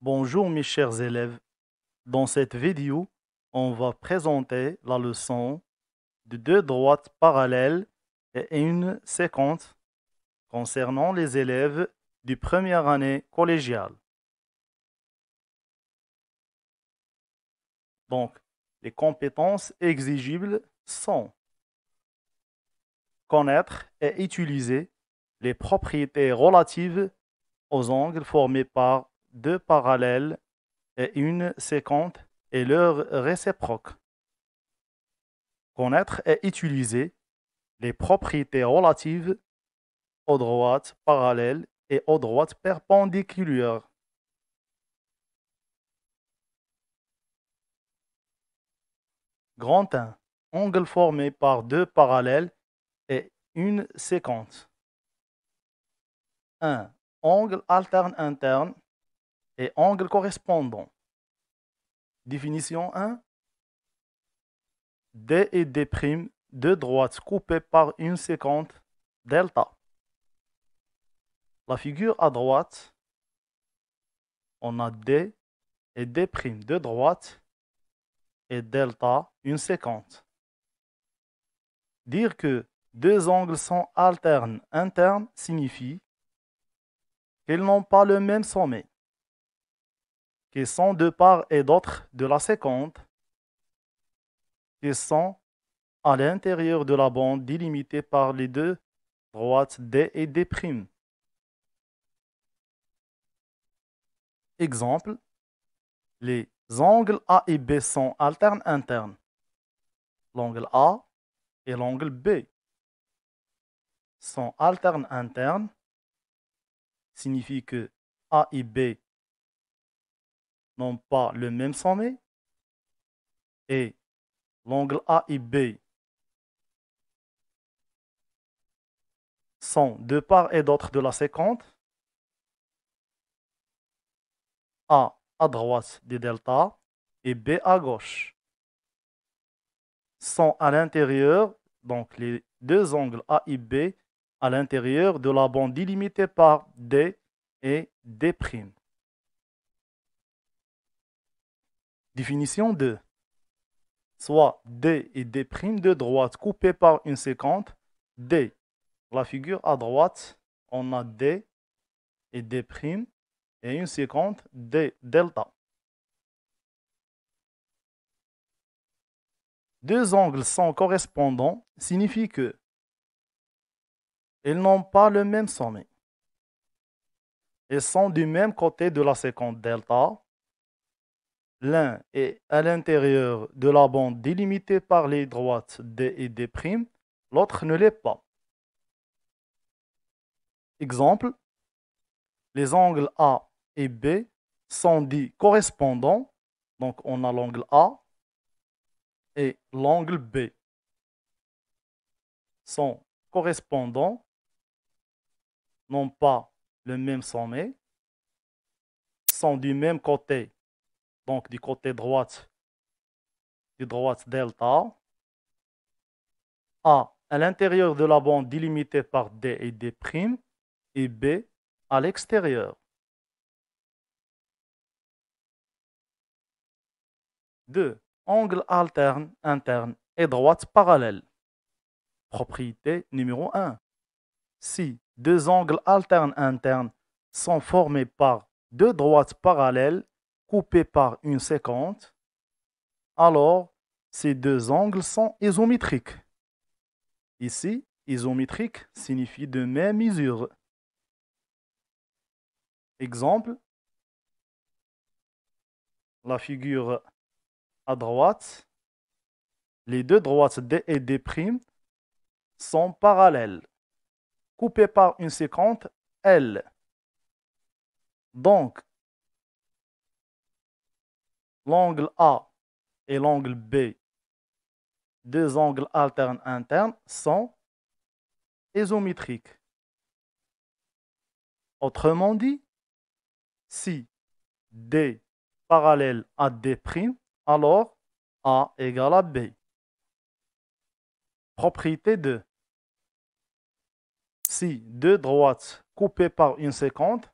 Bonjour mes chers élèves, dans cette vidéo, on va présenter la leçon de deux droites parallèles et une séquente concernant les élèves du première année collégiale. Donc, les compétences exigibles sont connaître et utiliser les propriétés relatives aux angles formés par deux parallèles et une séquente et leurs réciproques. Connaître et utiliser les propriétés relatives aux droites parallèles et aux droites perpendiculaires. Grand 1. Angle formé par deux parallèles et une séquente. 1. Angle alterne interne et angle correspondant. Définition 1. D et D', deux droites coupées par une séquente delta. La figure à droite, on a D et D', deux droites, et delta, une séquente. Dire que deux angles sont alternes internes signifie qu'ils n'ont pas le même sommet, qu'ils sont de part et d'autre de la séquente, qu'ils sont à l'intérieur de la bande délimitée par les deux droites D et D'. Exemple, les angles A et B sont alternes internes. L'angle A et l'angle B sont alternes internes, signifie que A et B n'ont pas le même sommet, et l'angle A et B sont de part et d'autre de la séquente, A à droite des delta et B à gauche. Sont à l'intérieur, donc les deux angles A et B, à l'intérieur de la bande délimitée par D et D'. Définition 2. Soit D et D' de droite coupés par une séquente. D, la figure à droite, on a D et D' et une séquente D delta. Deux angles sont correspondants signifie que ils n'ont pas le même sommet. Ils sont du même côté de la séquente delta. L'un est à l'intérieur de la bande délimitée par les droites D et D', l'autre ne l'est pas. Exemple, les angles A et B sont dits correspondants, donc on a l'angle A et l'angle B sont correspondants, n'ont pas le même sommet, sont du même côté, donc du côté droite delta. A à l'intérieur de la bande délimitée par D et D' et B à l'extérieur. 2. Angle alterne interne et droite parallèle. Propriété numéro 1. Si deux angles alternes internes sont formés par deux droites parallèles coupées par une séquente, alors ces deux angles sont isométriques. Ici, isométrique signifie de même mesure. Exemple, la figure à droite, les deux droites D et D' sont parallèles, coupées par une séquente L. Donc, l'angle A et l'angle B, deux angles alternes internes, sont isométriques. Autrement dit, si D parallèle à D', alors A égale à B. Propriété 2. Si deux droites coupées par une séquente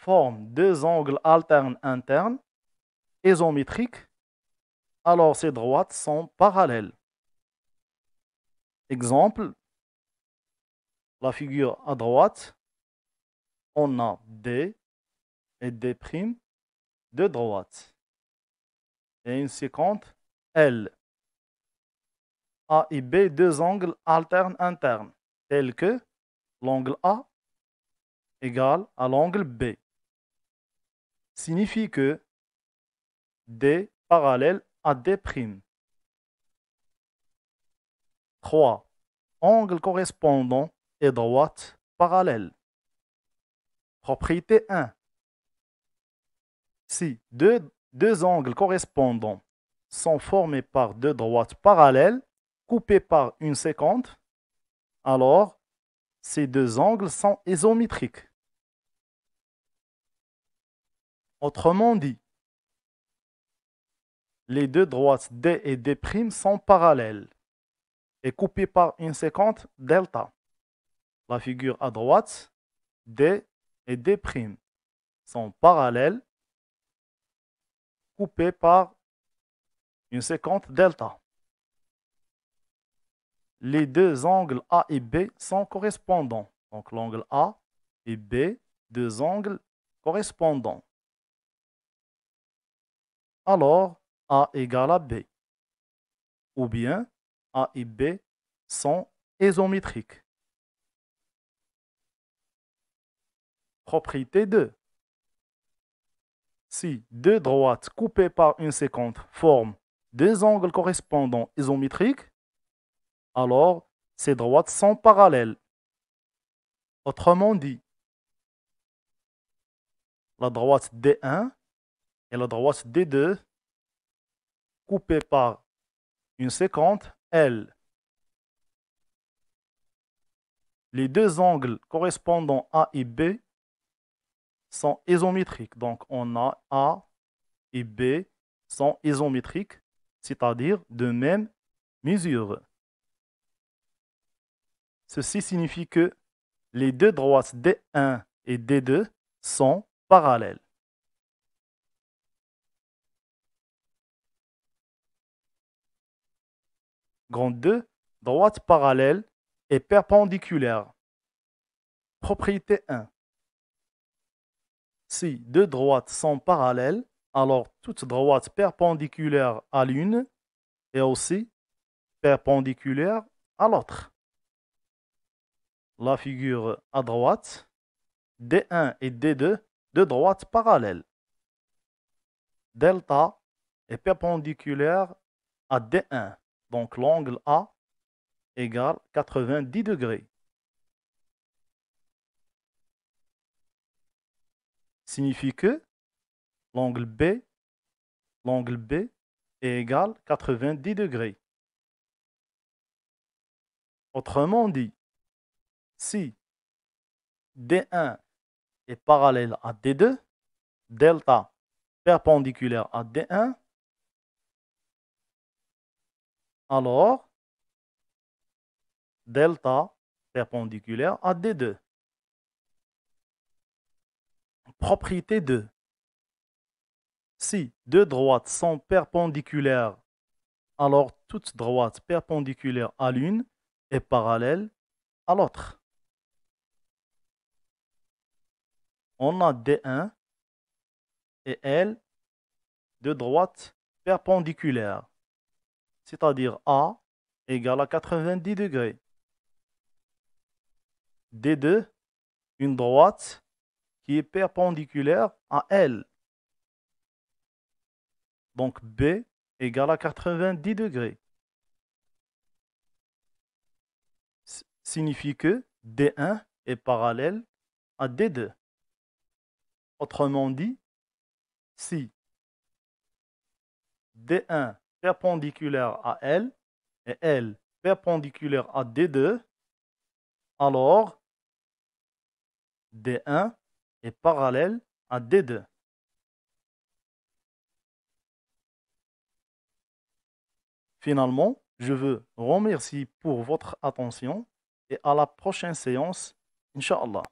forment deux angles alternes internes isométriques, alors ces droites sont parallèles. Exemple, la figure à droite, on a D et D' de droite. Et une séquente L. A et B, deux angles alternes internes, tels que l'angle A égale à l'angle B. Signifie que D parallèle à D'. 3. Angle correspondant et droite parallèle. Propriété 1. Si deux angles correspondants sont formés par deux droites parallèles coupées par une séquente, alors ces deux angles sont isométriques. Autrement dit, les deux droites D et D' sont parallèles et coupées par une séquente delta. La figure à droite, D et D' sont parallèles coupées par une séquente delta. Les deux angles A et B sont correspondants. Donc l'angle A et B, deux angles correspondants. Alors, A égale à B. Ou bien, A et B sont isométriques. Propriété 2. Si deux droites coupées par une séquente forment deux angles correspondants isométriques, alors ces droites sont parallèles. Autrement dit, la droite D1 et la droite D2 coupées par une séquente L. Les deux angles correspondant A et B sont isométriques. Donc, on a A et B sont isométriques, c'est-à-dire de même mesure. Ceci signifie que les deux droites D1 et D2 sont parallèles. Grande 2, droite parallèle et perpendiculaire. Propriété 1. Si deux droites sont parallèles, alors toute droite perpendiculaire à l'une est aussi perpendiculaire à l'autre. La figure à droite, D1 et D2, deux droites parallèles. Delta est perpendiculaire à D1. Donc l'angle A égale 90 degrés. Signifie que l'angle B est égal à 90 degrés. Autrement dit, si D1 est parallèle à D2, delta perpendiculaire à D1, alors delta perpendiculaire à D2. Propriété 2. Si deux droites sont perpendiculaires, alors toute droite perpendiculaire à l'une est parallèle à l'autre. On a D1 et L, deux droites perpendiculaires, c'est-à-dire A égale à 90 degrés. D2, une droite qui est perpendiculaire à L. Donc B égale à 90 degrés. Signifie que D1 est parallèle à D2. Autrement dit, si D1 perpendiculaire à L et L perpendiculaire à D2, alors D1 est parallèle à D2. Finalement, je veux remercier pour votre attention et à la prochaine séance, Inch'Allah.